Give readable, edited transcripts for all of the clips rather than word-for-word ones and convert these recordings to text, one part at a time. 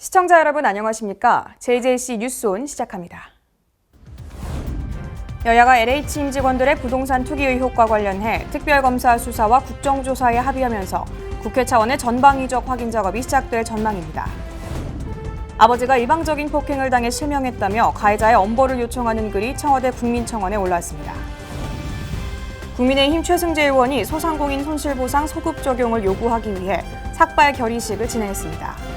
시청자 여러분 안녕하십니까? JJC 뉴스온 시작합니다. 여야가 LH 임직원들의 부동산 투기 의혹과 관련해 특별검사 수사와 국정조사에 합의하면서 국회 차원의 전방위적 확인 작업이 시작될 전망입니다. 아버지가 일방적인 폭행을 당해 실명했다며 가해자의 엄벌을 요청하는 글이 청와대 국민청원에 올랐습니다. 국민의힘 최승재 의원이 소상공인 손실보상 소급 적용을 요구하기 위해 삭발 결의식을 진행했습니다.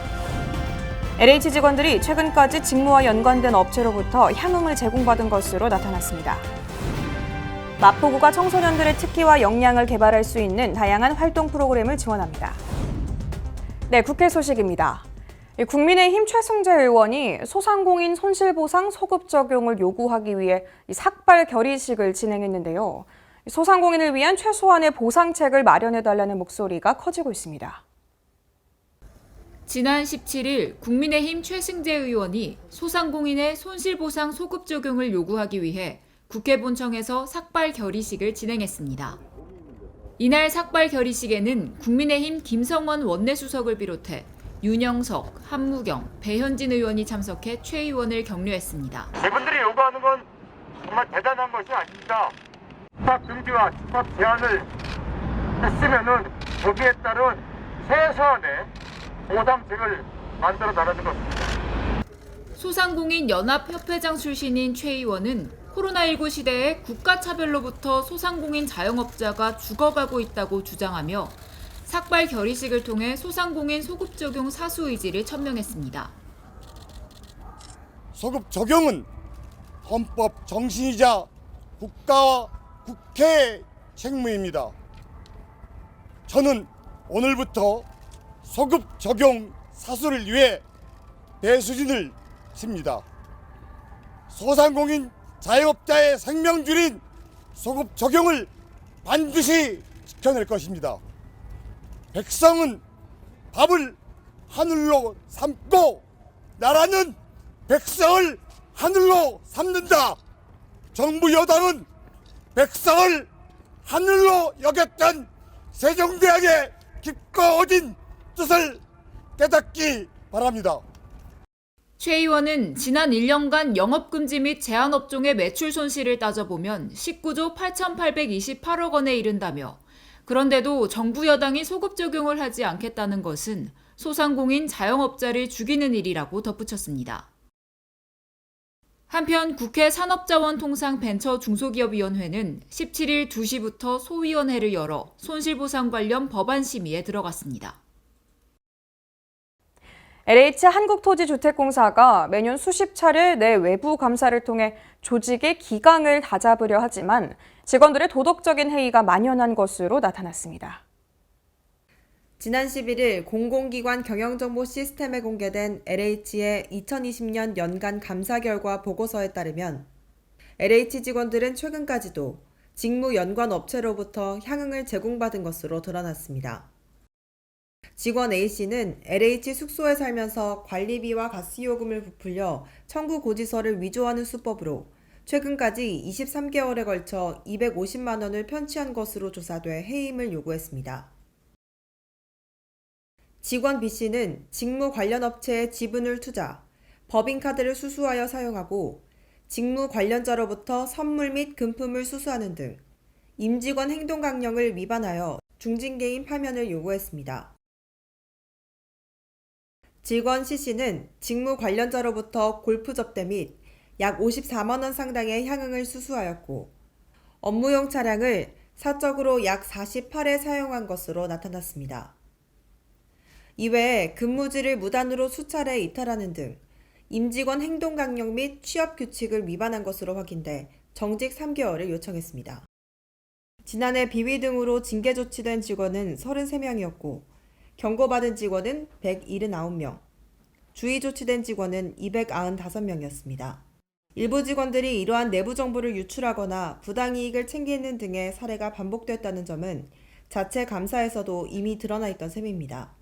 LH 직원들이 최근까지 직무와 연관된 업체로부터 향응을 제공받은 것으로 나타났습니다. 마포구가 청소년들의 특기와 역량을 개발할 수 있는 다양한 활동 프로그램을 지원합니다. 네, 국회 소식입니다. 국민의힘 최승재 의원이 소상공인 손실보상 소급 적용을 요구하기 위해 삭발 결의식을 진행했는데요. 소상공인을 위한 최소한의 보상책을 마련해달라는 목소리가 커지고 있습니다. 지난 17일 국민의힘 최승재 의원이 소상공인의 손실보상 소급 적용을 요구하기 위해 국회 본청에서 삭발 결의식을 진행했습니다. 이날 삭발 결의식에는 국민의힘 김성원 원내수석을 비롯해 윤영석, 한무경, 배현진 의원이 참석해 최 의원을 격려했습니다. 이분들이 요구하는 건 정말 대단한 것이 아닙니다. 집합 금지와 집합 제한을 했으면은 거기에 따른 최소한의 보상책을 만들어 나가는 것입니다. 소상공인 연합협회장 출신인 최 의원은 코로나19 시대에 국가차별로부터 소상공인 자영업자가 죽어가고 있다고 주장하며 삭발 결의식을 통해 소상공인 소급 적용 사수 의지를 천명했습니다. 소급 적용은 헌법 정신이자 국가와 국회의 책무입니다. 저는 오늘부터 소급 적용 사수를 위해 배수진을 칩니다. 소상공인 자영업자의 생명줄인 소급 적용을 반드시 지켜낼 것입니다. 백성은 밥을 하늘로 삼고 나라는 백성을 하늘로 삼는다. 정부 여당은 백성을 하늘로 여겼던 세종대왕의 깊고 어진 뜻을 깨닫기 바랍니다. 최 의원은 지난 1년간 영업금지 및 제한업종의 매출 손실을 따져보면 19조 8,828억 원에 이른다며 그런데도 정부 여당이 소급 적용을 하지 않겠다는 것은 소상공인 자영업자를 죽이는 일이라고 덧붙였습니다. 한편 국회 산업자원통상벤처중소기업위원회는 17일 2시부터 소위원회를 열어 손실보상 관련 법안 심의에 들어갔습니다. LH 한국토지주택공사가 매년 수십 차례 내 외부 감사를 통해 조직의 기강을 다잡으려 하지만 직원들의 도덕적인 해이가 만연한 것으로 나타났습니다. 지난 11일 공공기관 경영정보 시스템에 공개된 LH의 2020년 연간 감사 결과 보고서에 따르면 LH 직원들은 최근까지도 직무 연관 업체로부터 향응을 제공받은 것으로 드러났습니다. 직원 A씨는 LH 숙소에 살면서 관리비와 가스요금을 부풀려 청구 고지서를 위조하는 수법으로 최근까지 23개월에 걸쳐 250만 원을 편취한 것으로 조사돼 해임을 요구했습니다. 직원 B씨는 직무 관련 업체에 지분을 투자, 법인카드를 수수하여 사용하고 직무 관련자로부터 선물 및 금품을 수수하는 등 임직원 행동강령을 위반하여 중징계인 파면을 요구했습니다. 직원 C씨는 직무 관련자로부터 골프 접대 및 약 54만 원 상당의 향응을 수수하였고 업무용 차량을 사적으로 약 48회 사용한 것으로 나타났습니다. 이외에 근무지를 무단으로 수차례 이탈하는 등 임직원 행동강령 및 취업규칙을 위반한 것으로 확인돼 정직 3개월을 요청했습니다. 지난해 비위 등으로 징계 조치된 직원은 33명이었고 경고받은 직원은 179명, 주의 조치된 직원은 295명이었습니다. 일부 직원들이 이러한 내부 정보를 유출하거나 부당이익을 챙기는 등의 사례가 반복됐다는 점은 자체 감사에서도 이미 드러나 있던 셈입니다.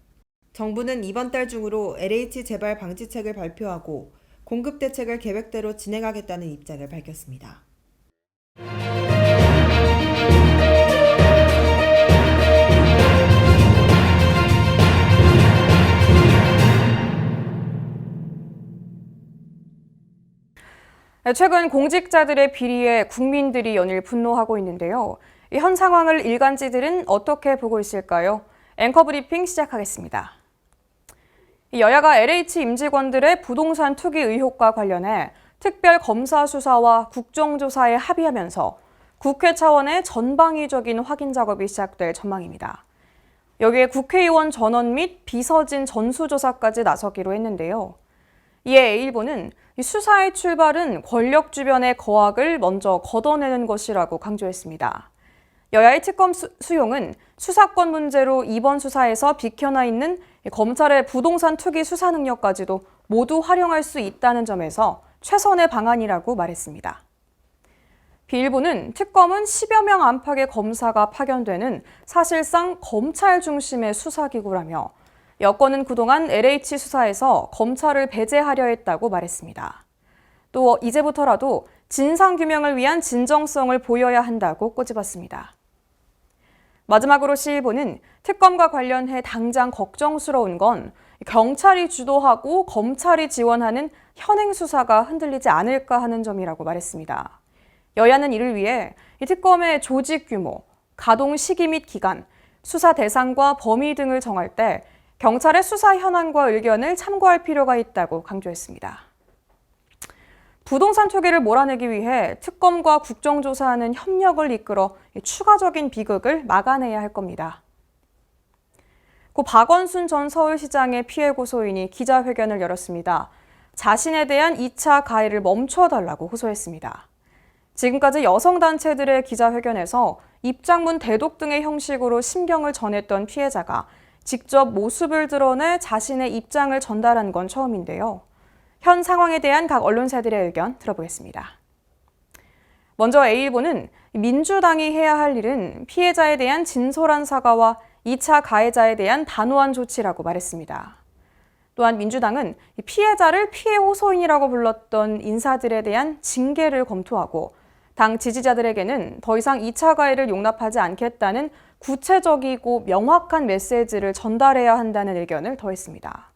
정부는 이번 달 중으로 LH 재발 방지책을 발표하고 공급 대책을 계획대로 진행하겠다는 입장을 밝혔습니다. 최근 공직자들의 비리에 국민들이 연일 분노하고 있는데요. 현 상황을 일간지들은 어떻게 보고 있을까요? 앵커 브리핑 시작하겠습니다. 여야가 LH 임직원들의 부동산 투기 의혹과 관련해 특별 검사 수사와 국정조사에 합의하면서 국회 차원의 전방위적인 확인 작업이 시작될 전망입니다. 여기에 국회의원 전원 및 비서진 전수조사까지 나서기로 했는데요. 이에 일본은 수사의 출발은 권력 주변의 거악을 먼저 걷어내는 것이라고 강조했습니다. 여야의 특검 수용은 수사권 문제로 이번 수사에서 비켜나 있는 검찰의 부동산 투기 수사 능력까지도 모두 활용할 수 있다는 점에서 최선의 방안이라고 말했습니다. 비일보는 특검은 10여 명 안팎의 검사가 파견되는 사실상 검찰 중심의 수사기구라며 여권은 그동안 LH 수사에서 검찰을 배제하려 했다고 말했습니다. 또 이제부터라도 진상규명을 위한 진정성을 보여야 한다고 꼬집었습니다. 마지막으로 시일보는 특검과 관련해 당장 걱정스러운 건 경찰이 주도하고 검찰이 지원하는 현행 수사가 흔들리지 않을까 하는 점이라고 말했습니다. 여야는 이를 위해 이 특검의 조직 규모, 가동 시기 및 기간, 수사 대상과 범위 등을 정할 때 경찰의 수사 현황과 의견을 참고할 필요가 있다고 강조했습니다. 부동산 투기를 몰아내기 위해 특검과 국정조사하는 협력을 이끌어 추가적인 비극을 막아내야 할 겁니다. 고 박원순 전 서울시장의 피해 고소인이 기자회견을 열었습니다. 자신에 대한 2차 가해를 멈춰달라고 호소했습니다. 지금까지 여성단체들의 기자회견에서 입장문 대독 등의 형식으로 심경을 전했던 피해자가 직접 모습을 드러내 자신의 입장을 전달한 건 처음인데요. 현 상황에 대한 각 언론사들의 의견 들어보겠습니다. 먼저 A일보는 민주당이 해야 할 일은 피해자에 대한 진솔한 사과와 2차 가해자에 대한 단호한 조치라고 말했습니다. 또한 민주당은 피해자를 피해 호소인이라고 불렀던 인사들에 대한 징계를 검토하고 당 지지자들에게는 더 이상 2차 가해를 용납하지 않겠다는 구체적이고 명확한 메시지를 전달해야 한다는 의견을 더했습니다.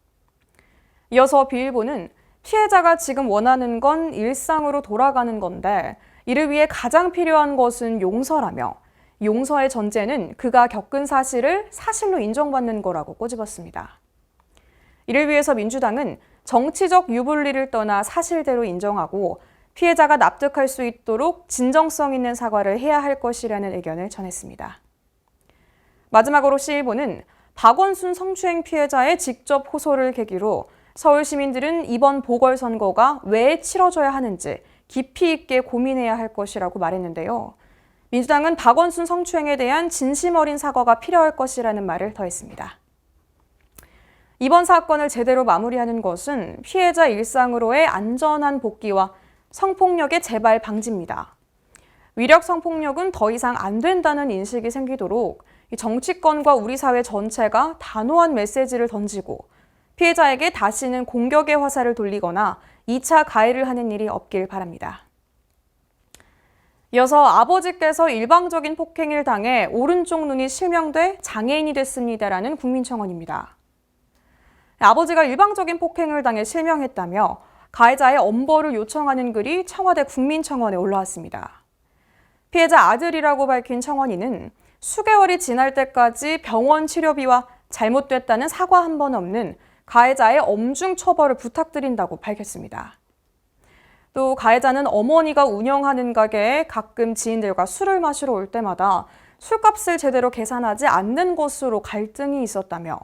이어서 비일보는 피해자가 지금 원하는 건 일상으로 돌아가는 건데 이를 위해 가장 필요한 것은 용서라며 용서의 전제는 그가 겪은 사실을 사실로 인정받는 거라고 꼬집었습니다. 이를 위해서 민주당은 정치적 유불리를 떠나 사실대로 인정하고 피해자가 납득할 수 있도록 진정성 있는 사과를 해야 할 것이라는 의견을 전했습니다. 마지막으로 시일보는 박원순 성추행 피해자의 직접 호소를 계기로 서울 시민들은 이번 보궐선거가 왜 치러져야 하는지 깊이 있게 고민해야 할 것이라고 말했는데요. 민주당은 박원순 성추행에 대한 진심 어린 사과가 필요할 것이라는 말을 더했습니다. 이번 사건을 제대로 마무리하는 것은 피해자 일상으로의 안전한 복귀와 성폭력의 재발 방지입니다. 위력 성폭력은 더 이상 안 된다는 인식이 생기도록 정치권과 우리 사회 전체가 단호한 메시지를 던지고 피해자에게 다시는 공격의 화살을 돌리거나 2차 가해를 하는 일이 없길 바랍니다. 이어서 아버지께서 일방적인 폭행을 당해 오른쪽 눈이 실명돼 장애인이 됐습니다라는 국민청원입니다. 아버지가 일방적인 폭행을 당해 실명했다며 가해자의 엄벌을 요청하는 글이 청와대 국민청원에 올라왔습니다. 피해자 아들이라고 밝힌 청원인은 수개월이 지날 때까지 병원 치료비와 잘못됐다는 사과 한 번 없는 가해자의 엄중 처벌을 부탁드린다고 밝혔습니다. 또 가해자는 어머니가 운영하는 가게에 가끔 지인들과 술을 마시러 올 때마다 술값을 제대로 계산하지 않는 것으로 갈등이 있었다며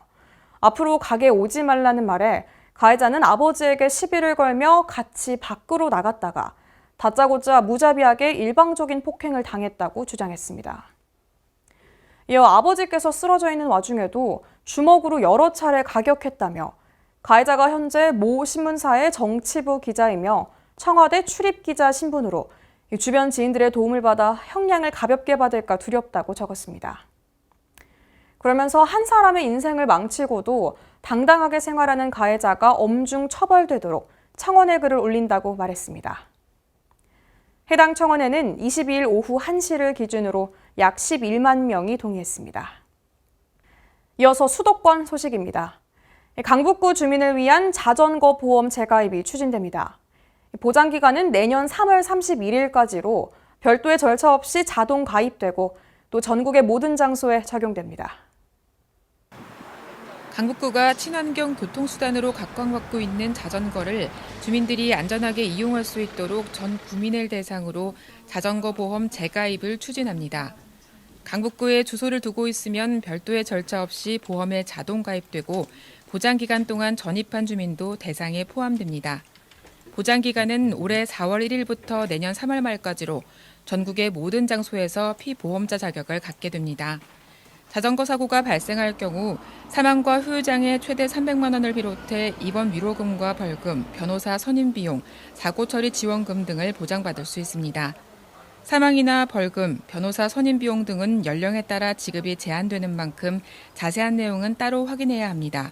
앞으로 가게에 오지 말라는 말에 가해자는 아버지에게 시비를 걸며 같이 밖으로 나갔다가 다짜고짜 무자비하게 일방적인 폭행을 당했다고 주장했습니다. 이어 아버지께서 쓰러져 있는 와중에도 주먹으로 여러 차례 가격했다며 가해자가 현재 모 신문사의 정치부 기자이며 청와대 출입기자 신분으로 주변 지인들의 도움을 받아 형량을 가볍게 받을까 두렵다고 적었습니다. 그러면서 한 사람의 인생을 망치고도 당당하게 생활하는 가해자가 엄중 처벌되도록 청원의 글을 올린다고 말했습니다. 해당 청원에는 22일 오후 1시를 기준으로 약 11만 명이 동의했습니다. 이어서 수도권 소식입니다. 강북구 주민을 위한 자전거 보험 재가입이 추진됩니다. 보장 기간은 내년 3월 31일까지로 별도의 절차 없이 자동 가입되고 또 전국의 모든 장소에 적용됩니다. 강북구가 친환경 교통수단으로 각광받고 있는 자전거를 주민들이 안전하게 이용할 수 있도록 전 구민을 대상으로 자전거 보험 재가입을 추진합니다. 강북구에 주소를 두고 있으면 별도의 절차 없이 보험에 자동 가입되고 보장 기간 동안 전입한 주민도 대상에 포함됩니다. 보장 기간은 올해 4월 1일부터 내년 3월 말까지로 전국의 모든 장소에서 피보험자 자격을 갖게 됩니다. 자전거 사고가 발생할 경우 사망과 후유장애 최대 300만 원을 비롯해 입원 위로금과 벌금, 변호사 선임 비용, 사고 처리 지원금 등을 보장받을 수 있습니다. 사망이나 벌금, 변호사 선임 비용 등은 연령에 따라 지급이 제한되는 만큼 자세한 내용은 따로 확인해야 합니다.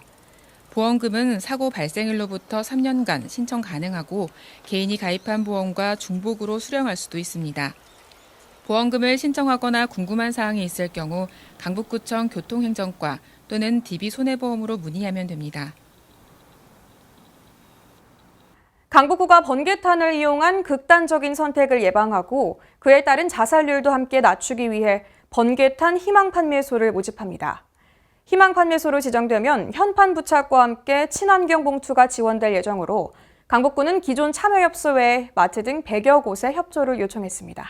보험금은 사고 발생일로부터 3년간 신청 가능하고 개인이 가입한 보험과 중복으로 수령할 수도 있습니다. 보험금을 신청하거나 궁금한 사항이 있을 경우 강북구청 교통행정과 또는 DB손해보험으로 문의하면 됩니다. 강북구가 번개탄을 이용한 극단적인 선택을 예방하고 그에 따른 자살률도 함께 낮추기 위해 번개탄 희망 판매소를 모집합니다. 희망 판매소로 지정되면 현판 부착과 함께 친환경 봉투가 지원될 예정으로 강북구는 기존 참여협소 외에 마트 등 100여 곳에 협조를 요청했습니다.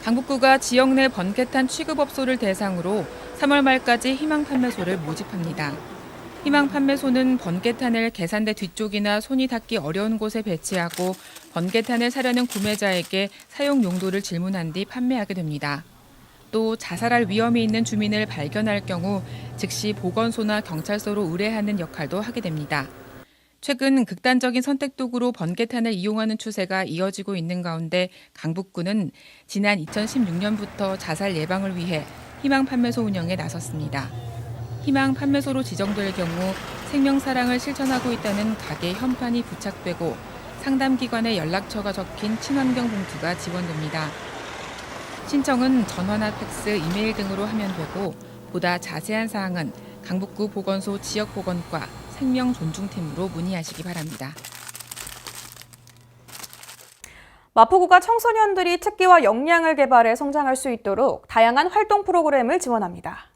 강북구가 지역 내 번개탄 취급업소를 대상으로 3월 말까지 희망 판매소를 모집합니다. 희망 판매소는 번개탄을 계산대 뒤쪽이나 손이 닿기 어려운 곳에 배치하고 번개탄을 사려는 구매자에게 사용 용도를 질문한 뒤 판매하게 됩니다. 또 자살할 위험이 있는 주민을 발견할 경우 즉시 보건소나 경찰서로 의뢰하는 역할도 하게 됩니다. 최근 극단적인 선택 도구로 번개탄을 이용하는 추세가 이어지고 있는 가운데 강북구는 지난 2016년부터 자살 예방을 위해 희망 판매소 운영에 나섰습니다. 희망 판매소로 지정될 경우 생명사랑을 실천하고 있다는 가게 현판이 부착되고 상담기관의 연락처가 적힌 친환경 봉투가 지원됩니다. 신청은 전화나 팩스, 이메일 등으로 하면 되고 보다 자세한 사항은 강북구 보건소 지역보건과 생명존중팀으로 문의하시기 바랍니다. 마포구가 청소년들이 특기와 역량을 개발해 성장할 수 있도록 다양한 활동 프로그램을 지원합니다.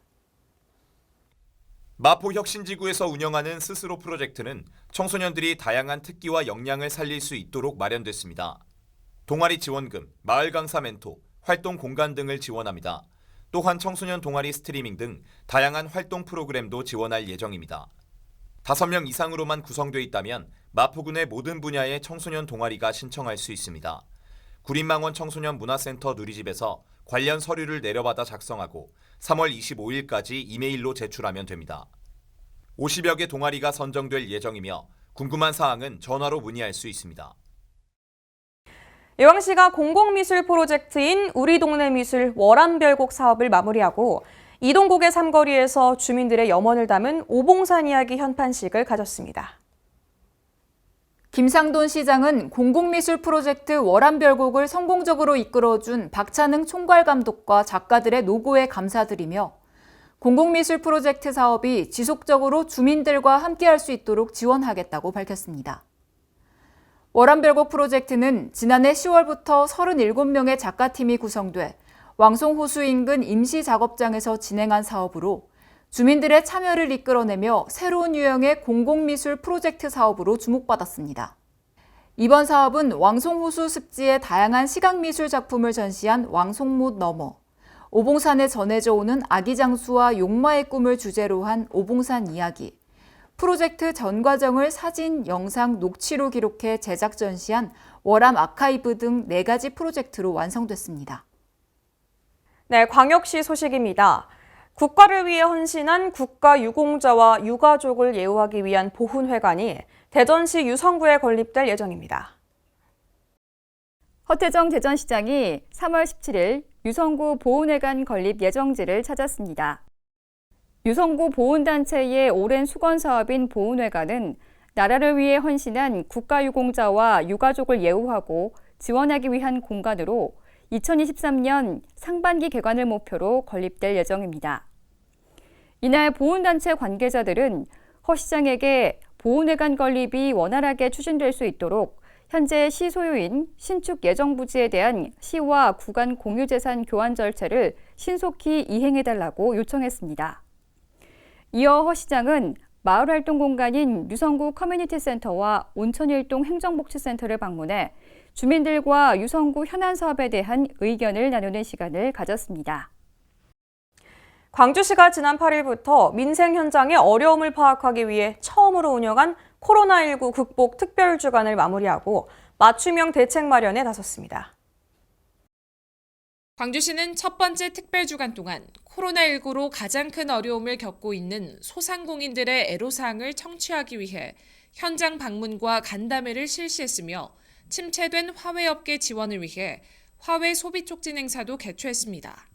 마포혁신지구에서 운영하는 스스로 프로젝트는 청소년들이 다양한 특기와 역량을 살릴 수 있도록 마련됐습니다. 동아리 지원금, 마을 강사 멘토, 활동 공간 등을 지원합니다. 또한 청소년 동아리 스트리밍 등 다양한 활동 프로그램도 지원할 예정입니다. 5명 이상으로만 구성돼 있다면 마포군의 모든 분야의 청소년 동아리가 신청할 수 있습니다. 구린망원 청소년 문화센터 누리집에서 관련 서류를 내려받아 작성하고 3월 25일까지 이메일로 제출하면 됩니다. 50여 개 동아리가 선정될 예정이며 궁금한 사항은 전화로 문의할 수 있습니다. 예왕시가 공공미술 프로젝트인 우리 동네 미술 월암별곡 사업을 마무리하고 이동국의 삼거리에서 주민들의 염원을 담은 오봉산 이야기 현판식을 가졌습니다. 김상돈 시장은 공공미술 프로젝트 월암별곡을 성공적으로 이끌어준 박찬흥 총괄감독과 작가들의 노고에 감사드리며 공공미술 프로젝트 사업이 지속적으로 주민들과 함께할 수 있도록 지원하겠다고 밝혔습니다. 월암별곡 프로젝트는 지난해 10월부터 37명의 작가팀이 구성돼 왕송호수 인근 임시작업장에서 진행한 사업으로 주민들의 참여를 이끌어내며 새로운 유형의 공공미술 프로젝트 사업으로 주목받았습니다. 이번 사업은 왕송호수 습지의 다양한 시각미술 작품을 전시한 왕송못 너머, 오봉산에 전해져 오는 아기장수와 용마의 꿈을 주제로 한 오봉산 이야기, 프로젝트 전 과정을 사진, 영상, 녹취로 기록해 제작 전시한 월암 아카이브 등 4가지 프로젝트로 완성됐습니다. 네, 광역시 소식입니다. 국가를 위해 헌신한 국가유공자와 유가족을 예우하기 위한 보훈회관이 대전시 유성구에 건립될 예정입니다. 허태정 대전시장이 3월 17일 유성구 보훈회관 건립 예정지를 찾았습니다. 유성구 보훈단체의 오랜 수건 사업인 보훈회관은 나라를 위해 헌신한 국가유공자와 유가족을 예우하고 지원하기 위한 공간으로 2023년 상반기 개관을 목표로 건립될 예정입니다. 이날 보훈단체 관계자들은 허 시장에게 보훈회관 건립이 원활하게 추진될 수 있도록 현재 시 소유인 신축 예정 부지에 대한 시와 구간 공유재산 교환 절차를 신속히 이행해달라고 요청했습니다. 이어 허 시장은 마을활동 공간인 유성구 커뮤니티센터와 온천일동 행정복지센터를 방문해 주민들과 유성구 현안 사업에 대한 의견을 나누는 시간을 가졌습니다. 광주시가 지난 8일부터 민생 현장의 어려움을 파악하기 위해 처음으로 운영한 코로나19 극복 특별주간을 마무리하고 맞춤형 대책 마련에 나섰습니다. 광주시는 첫 번째 특별주간 동안 코로나19로 가장 큰 어려움을 겪고 있는 소상공인들의 애로사항을 청취하기 위해 현장 방문과 간담회를 실시했으며 침체된 화훼업계 지원을 위해 화훼 소비촉진 행사도 개최했습니다.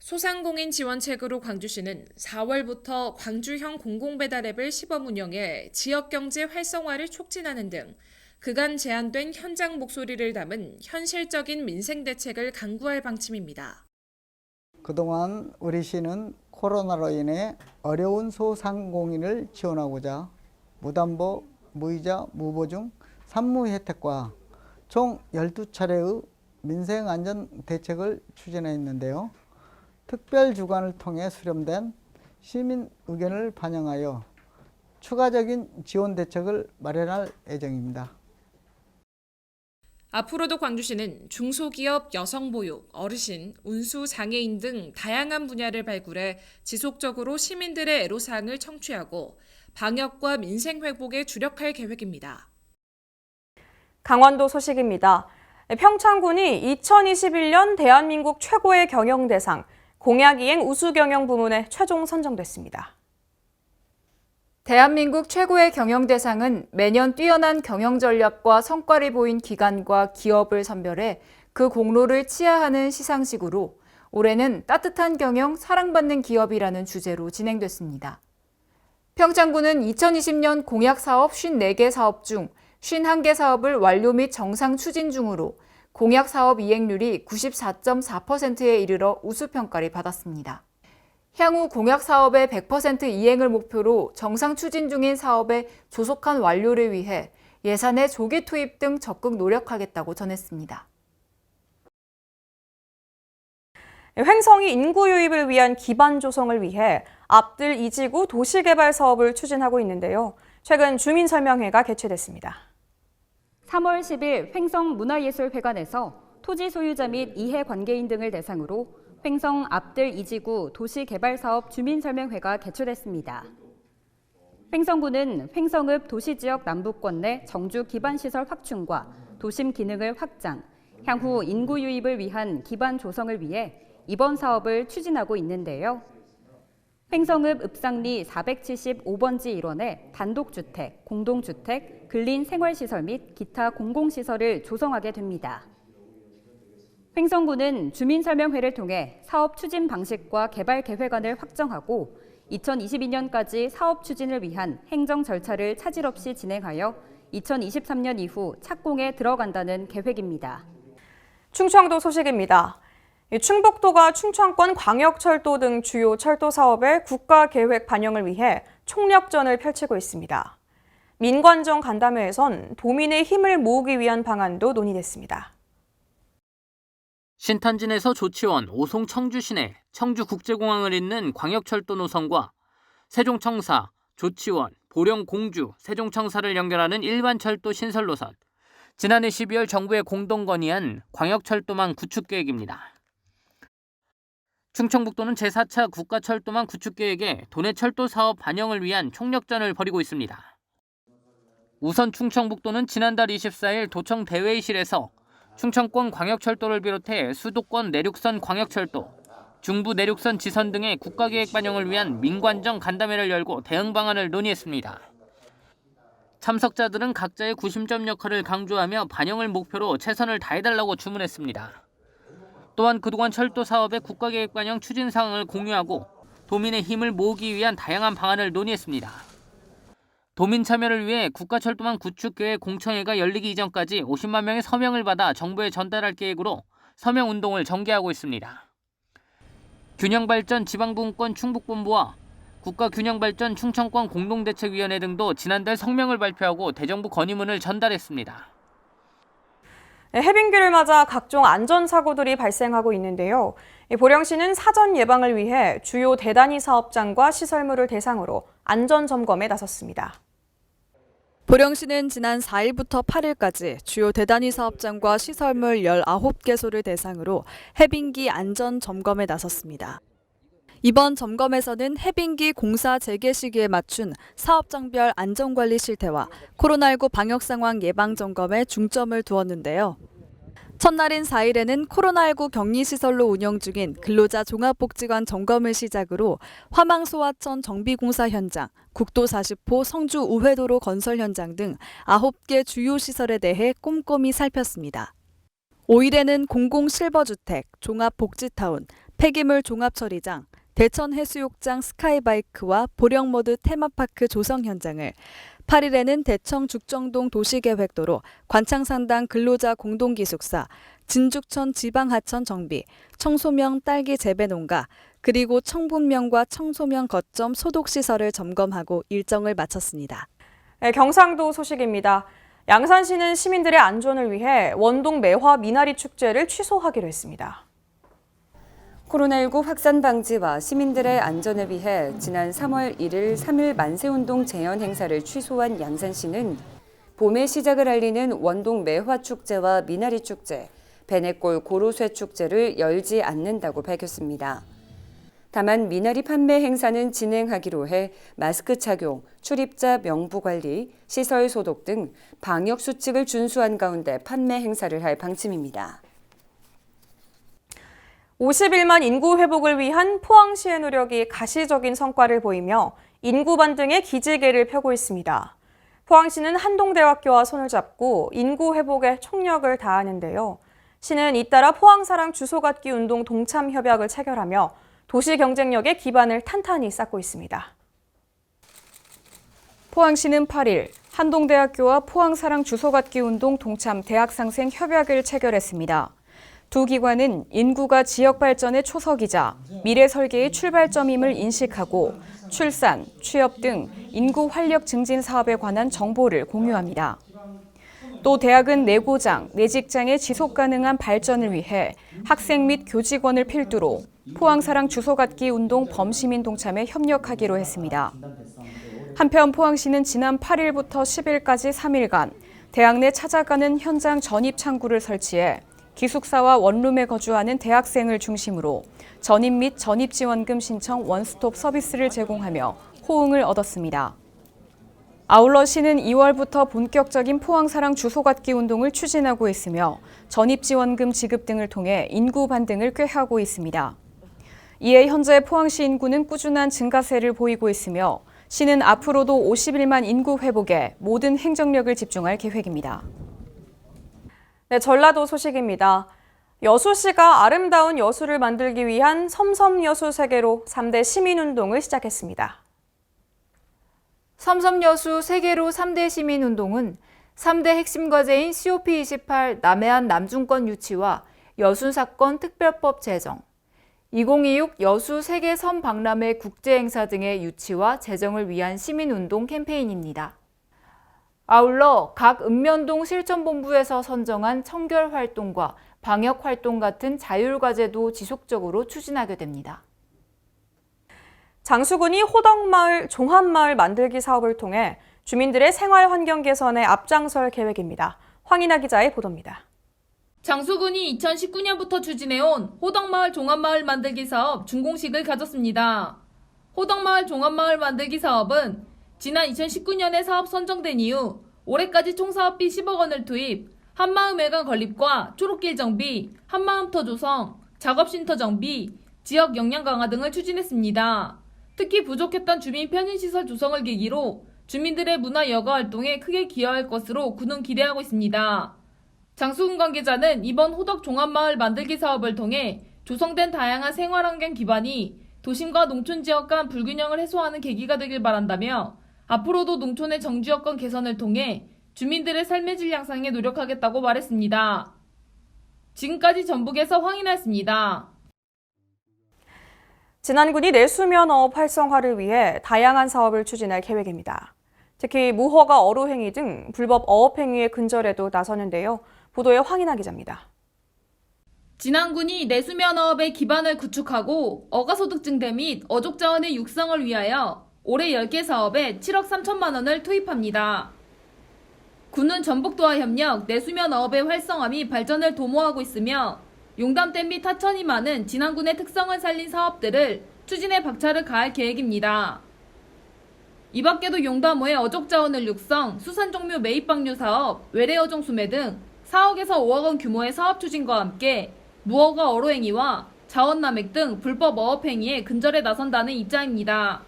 소상공인 지원책으로 광주시는 4월부터 광주형 공공배달앱을 시범 운영해 지역경제 활성화를 촉진하는 등 그간 제안된 현장 목소리를 담은 현실적인 민생 대책을 강구할 방침입니다. 그동안 우리 시는 코로나로 인해 어려운 소상공인을 지원하고자 무담보, 무이자, 무보증, 산무 혜택과 총 12차례의 민생안전 대책을 추진했는데요. 특별주간을 통해 수렴된 시민 의견을 반영하여 추가적인 지원 대책을 마련할 예정입니다. 앞으로도 광주시는 중소기업, 여성보육, 어르신, 운수, 장애인 등 다양한 분야를 발굴해 지속적으로 시민들의 애로사항을 청취하고 방역과 민생 회복에 주력할 계획입니다. 강원도 소식입니다. 평창군이 2021년 대한민국 최고의 경영대상 공약이행 우수경영 부문에 최종 선정됐습니다. 대한민국 최고의 경영대상은 매년 뛰어난 경영 전략과 성과를 보인 기관과 기업을 선별해 그 공로를 치하하는 시상식으로 올해는 따뜻한 경영, 사랑받는 기업이라는 주제로 진행됐습니다. 평창군은 2020년 공약 사업 54개 사업 중 51개 사업을 완료 및 정상 추진 중으로 공약 사업 이행률이 94.4%에 이르러 우수평가를 받았습니다. 향후 공약 사업의 100% 이행을 목표로 정상 추진 중인 사업의 조속한 완료를 위해 예산의 조기 투입 등 적극 노력하겠다고 전했습니다. 횡성이 인구 유입을 위한 기반 조성을 위해 앞들 이지구 도시개발 사업을 추진하고 있는데요. 최근 주민설명회가 개최됐습니다. 3월 10일 횡성문화예술회관에서 토지 소유자 및 이해관계인 등을 대상으로 횡성 앞들 이지구 도시개발사업 주민설명회가 개최됐습니다. 횡성구는 횡성읍 도시지역 남부권 내 정주 기반시설 확충과 도심 기능을 확장, 향후 인구 유입을 위한 기반 조성을 위해 이번 사업을 추진하고 있는데요. 횡성읍 읍상리 475번지 일원에 단독주택, 공동주택, 근린 생활시설 및 기타 공공시설을 조성하게 됩니다. 횡성구는 주민설명회를 통해 사업 추진 방식과 개발 계획안을 확정하고 2022년까지 사업 추진을 위한 행정 절차를 차질 없이 진행하여 2023년 이후 착공에 들어간다는 계획입니다. 충청도 소식입니다. 충북도가 충청권 광역철도 등 주요 철도 사업의 국가계획 반영을 위해 총력전을 펼치고 있습니다. 민관정 간담회에선 도민의 힘을 모으기 위한 방안도 논의됐습니다. 신탄진에서 조치원, 오송 청주 시내, 청주국제공항을 잇는 광역철도 노선과 세종청사, 조치원, 보령 공주, 세종청사를 연결하는 일반철도 신설 노선, 지난해 12월 정부에 공동 건의한 광역철도망 구축 계획입니다. 충청북도는 제4차 국가철도망 구축 계획에 도내 철도 사업 반영을 위한 총력전을 벌이고 있습니다. 우선 충청북도는 지난달 24일 도청 대회의실에서 충청권 광역철도를 비롯해 수도권 내륙선 광역철도, 중부 내륙선 지선 등의 국가계획 반영을 위한 민관정 간담회를 열고 대응 방안을 논의했습니다. 참석자들은 각자의 구심점 역할을 강조하며 반영을 목표로 최선을 다해달라고 주문했습니다. 또한 그동안 철도 사업의 국가계획 반영 추진 사항을 공유하고 도민의 힘을 모으기 위한 다양한 방안을 논의했습니다. 도민 참여를 위해 국가철도망 구축 계획 공청회가 열리기 이전까지 50만 명의 서명을 받아 정부에 전달할 계획으로 서명운동을 전개하고 있습니다. 균형발전 지방분권 충북본부와 국가균형발전 충청권 공동대책위원회 등도 지난달 성명을 발표하고 대정부 건의문을 전달했습니다. 해빙기를 맞아 각종 안전사고들이 발생하고 있는데요. 보령시는 사전 예방을 위해 주요 대단위 사업장과 시설물을 대상으로 안전점검에 나섰습니다. 보령시는 지난 4일부터 8일까지 주요 대단위 사업장과 시설물 19개소를 대상으로 해빙기 안전 점검에 나섰습니다. 이번 점검에서는 해빙기 공사 재개 시기에 맞춘 사업장별 안전관리 실태와 코로나19 방역 상황 예방 점검에 중점을 두었는데요. 첫날인 4일에는 코로나19 격리시설로 운영 중인 근로자 종합복지관 점검을 시작으로 화망소하천 정비공사 현장, 국도 40호 성주 우회도로 건설 현장 등 9개 주요 시설에 대해 꼼꼼히 살폈습니다. 5일에는 공공실버주택, 종합복지타운, 폐기물 종합처리장, 대천해수욕장 스카이바이크와 보령머드 테마파크 조성 현장을, 8일에는 대청 죽정동 도시계획도로, 관창산당 근로자 공동기숙사, 진죽천 지방하천 정비, 청소명 딸기 재배농가, 그리고 청분명과 청소명 거점 소독시설을 점검하고 일정을 마쳤습니다. 경상도 소식입니다. 양산시는 시민들의 안전을 위해 원동 매화 미나리 축제를 취소하기로 했습니다. 코로나19 확산 방지와 시민들의 안전을 위해 지난 3월 1일 3.1 만세운동 재현 행사를 취소한 양산시는 봄의 시작을 알리는 원동 매화 축제와 미나리 축제, 베네골 고로쇠 축제를 열지 않는다고 밝혔습니다. 다만 미나리 판매 행사는 진행하기로 해 마스크 착용, 출입자 명부 관리, 시설 소독 등 방역 수칙을 준수한 가운데 판매 행사를 할 방침입니다. 51만 인구 회복을 위한 포항시의 노력이 가시적인 성과를 보이며 인구 반등의 기지개를 펴고 있습니다. 포항시는 한동대학교와 손을 잡고 인구 회복에 총력을 다하는데요. 시는 잇따라 포항사랑 주소갖기 운동 동참 협약을 체결하며 도시 경쟁력의 기반을 탄탄히 쌓고 있습니다. 포항시는 8일 한동대학교와 포항사랑 주소갖기 운동 동참 대학상생 협약을 체결했습니다. 두 기관은 인구가 지역 발전의 초석이자 미래 설계의 출발점임을 인식하고 출산, 취업 등 인구 활력 증진 사업에 관한 정보를 공유합니다. 또 대학은 내 고장, 내 직장의 지속 가능한 발전을 위해 학생 및 교직원을 필두로 포항사랑 주소갖기 운동 범시민 동참에 협력하기로 했습니다. 한편 포항시는 지난 8일부터 10일까지 3일간 대학 내 찾아가는 현장 전입 창구를 설치해 기숙사와 원룸에 거주하는 대학생을 중심으로 전입 및 전입지원금 신청 원스톱 서비스를 제공하며 호응을 얻었습니다. 아울러 시는 2월부터 본격적인 포항사랑 주소갖기 운동을 추진하고 있으며 전입지원금 지급 등을 통해 인구 반등을 꾀하고 있습니다. 이에 현재 포항시 인구는 꾸준한 증가세를 보이고 있으며 시는 앞으로도 51만 인구 회복에 모든 행정력을 집중할 계획입니다. 네, 전라도 소식입니다. 여수시가 아름다운 여수를 만들기 위한 섬섬여수 세계로 3대 시민운동을 시작했습니다. 섬섬여수 세계로 3대 시민운동은 3대 핵심 과제인 COP28 남해안 남중권 유치와 여수사건 특별법 제정, 2026 여수 세계 섬 박람회 국제행사 등의 유치와 제정을 위한 시민운동 캠페인입니다. 아울러 각 읍면동 실천본부에서 선정한 청결 활동과 방역 활동 같은 자율과제도 지속적으로 추진하게 됩니다. 장수군이 호덕마을 종합마을 만들기 사업을 통해 주민들의 생활 환경 개선에 앞장설 계획입니다. 황인아 기자의 보도입니다. 장수군이 2019년부터 추진해온 호덕마을 종합마을 만들기 사업 준공식을 가졌습니다. 호덕마을 종합마을 만들기 사업은 지난 2019년에 사업 선정된 이후 올해까지 총 사업비 10억 원을 투입, 한마음회관 건립과 초록길 정비, 한마음터 조성, 작업쉼터 정비, 지역 역량 강화 등을 추진했습니다. 특히 부족했던 주민 편의시설 조성을 계기로 주민들의 문화 여가 활동에 크게 기여할 것으로 군은 기대하고 있습니다. 장수군 관계자는 이번 호덕 종합마을 만들기 사업을 통해 조성된 다양한 생활환경 기반이 도심과 농촌 지역 간 불균형을 해소하는 계기가 되길 바란다며 앞으로도 농촌의 정지여건 개선을 통해 주민들의 삶의 질 향상에 노력하겠다고 말했습니다. 지금까지 전북에서 황인아였습니다. 진안군이 내수면어업 활성화를 위해 다양한 사업을 추진할 계획입니다. 특히 무허가 어로행위 등 불법 어업행위의 근절에도 나서는데요. 보도에 황인아 기자입니다. 진안군이 내수면어업의 기반을 구축하고 어가소득 증대 및 어족자원의 육성을 위하여 올해 10개 사업에 7억 3천만 원을 투입합니다. 군은 전북도와 협력 내수면어업의 활성화 및 발전을 도모하고 있으며 용담댐 및 하천이 많은 진안군의 특성을 살린 사업들을 추진에 박차를 가할 계획입니다. 이 밖에도 용담호의 어족자원을 육성, 수산종묘 매입방류 사업, 외래어종 수매 등 4억에서 5억 원 규모의 사업 추진과 함께 무허가 어로행위와 자원남획 등 불법 어업행위에 근절에 나선다는 입장입니다.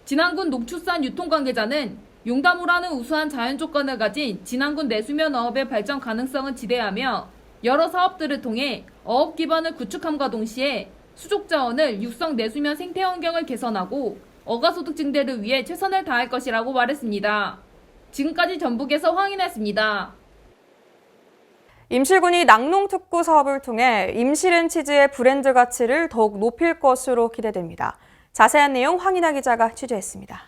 진안군 농축산 유통관계자는 용담호라는 우수한 자연 조건을 가진 진안군 내수면 어업의 발전 가능성은 지대하며 여러 사업들을 통해 어업 기반을 구축함과 동시에 수족 자원을 육성 내수면 생태 환경을 개선하고 어가소득 증대를 위해 최선을 다할 것이라고 말했습니다. 지금까지 전북에서 황인아였습니다. 임실군이 낙농특구 사업을 통해 임실앤치즈의 브랜드 가치를 더욱 높일 것으로 기대됩니다. 자세한 내용 황인아 기자가 취재했습니다.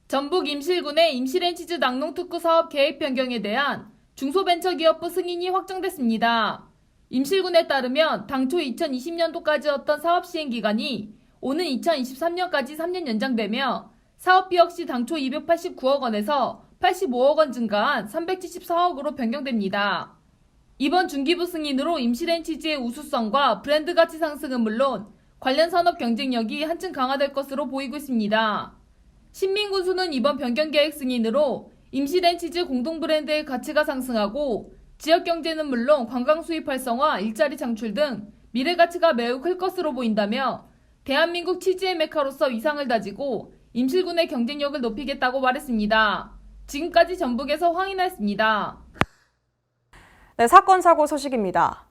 전북 임실군의 임실앤치즈 낙농특구 사업 계획 변경에 대한 중소벤처기업부 승인이 확정됐습니다. 임실군에 따르면 당초 2020년도까지였던 사업 시행 기간이 오는 2023년까지 3년 연장되며 사업비 역시 당초 289억 원에서 85억 원 증가한 374억으로 변경됩니다. 이번 중기부 승인으로 임실앤치즈의 우수성과 브랜드 가치 상승은 물론 관련 산업 경쟁력이 한층 강화될 것으로 보이고 있습니다. 신민군수는 이번 변경 계획 승인으로 임실앤치즈 공동 브랜드의 가치가 상승하고 지역 경제는 물론 관광 수입 활성화, 일자리 창출 등 미래 가치가 매우 클 것으로 보인다며 대한민국 치즈의 메카로서 위상을 다지고 임실군의 경쟁력을 높이겠다고 말했습니다. 지금까지 전북에서 황인아였습니다. 네, 사건 사고 소식입니다.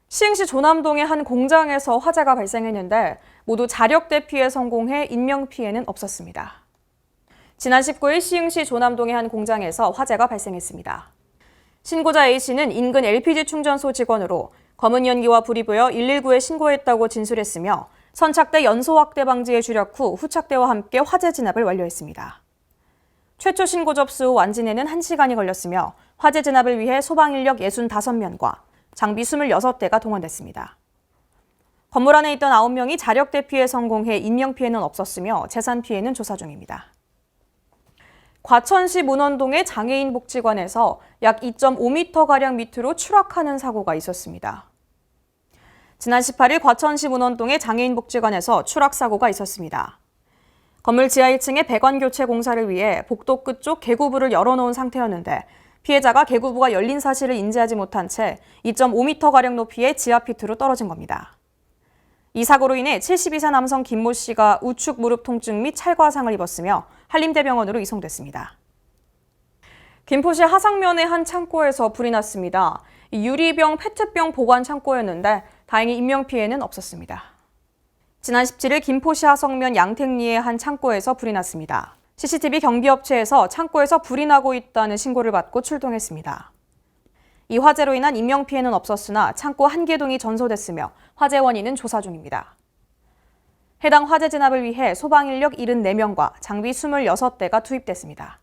시흥시 조남동의 한 공장에서 화재가 발생했는데 모두 자력 대피에 성공해 인명피해는 없었습니다. 지난 19일 시흥시 조남동의 한 공장에서 화재가 발생했습니다. 신고자 A씨는 인근 LPG 충전소 직원으로 검은 연기와 불이 보여 119에 신고했다고 진술했으며 선착대 연소 확대 방지에 주력 후 후착대와 함께 화재 진압을 완료했습니다. 최초 신고 접수 후 완진에는 1시간이 걸렸으며 화재 진압을 위해 소방 인력 65명과 장비 26대가 동원됐습니다. 건물 안에 있던 9명이 자력 대피에 성공해 인명피해는 없었으며 재산 피해는 조사 중입니다. 과천시 문원동의 장애인 복지관에서 약 2.5m가량 밑으로 추락하는 사고가 있었습니다. 지난 18일 과천시 문원동의 장애인 복지관에서 추락 사고가 있었습니다. 건물 지하 1층에 배관 교체 공사를 위해 복도 끝쪽 개구부를 열어놓은 상태였는데 피해자가 개구부가 열린 사실을 인지하지 못한 채 2.5m가량 높이의 지하 피트로 떨어진 겁니다. 이 사고로 인해 72세 남성 김모 씨가 우측 무릎 통증 및 찰과상을 입었으며 한림대병원으로 이송됐습니다. 김포시 하상면의 한 창고에서 불이 났습니다. 유리병, 페트병 보관 창고였는데 다행히 인명피해는 없었습니다. 지난 17일 김포시 하성면 양택리의 한 창고에서 불이 났습니다. CCTV 경비업체에서 창고에서 불이 나고 있다는 신고를 받고 출동했습니다. 이 화재로 인한 인명피해는 없었으나 창고 한 개동이 전소됐으며 화재 원인은 조사 중입니다. 해당 화재 진압을 위해 소방인력 74명과 장비 26대가 투입됐습니다.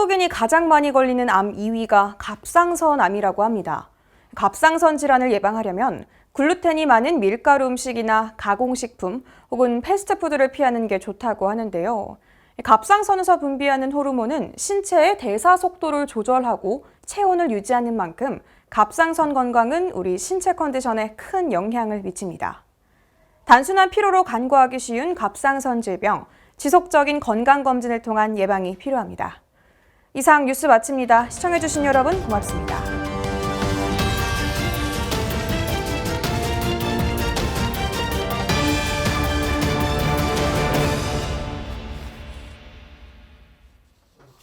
한국인이 가장 많이 걸리는 암 2위가 갑상선암이라고 합니다. 갑상선 질환을 예방하려면 글루텐이 많은 밀가루 음식이나 가공식품 혹은 패스트푸드를 피하는 게 좋다고 하는데요. 갑상선에서 분비하는 호르몬은 신체의 대사 속도를 조절하고 체온을 유지하는 만큼 갑상선 건강은 우리 신체 컨디션에 큰 영향을 미칩니다. 단순한 피로로 간과하기 쉬운 갑상선 질병, 지속적인 건강검진을 통한 예방이 필요합니다. 이상 뉴스 마칩니다. 시청해주신 여러분 고맙습니다.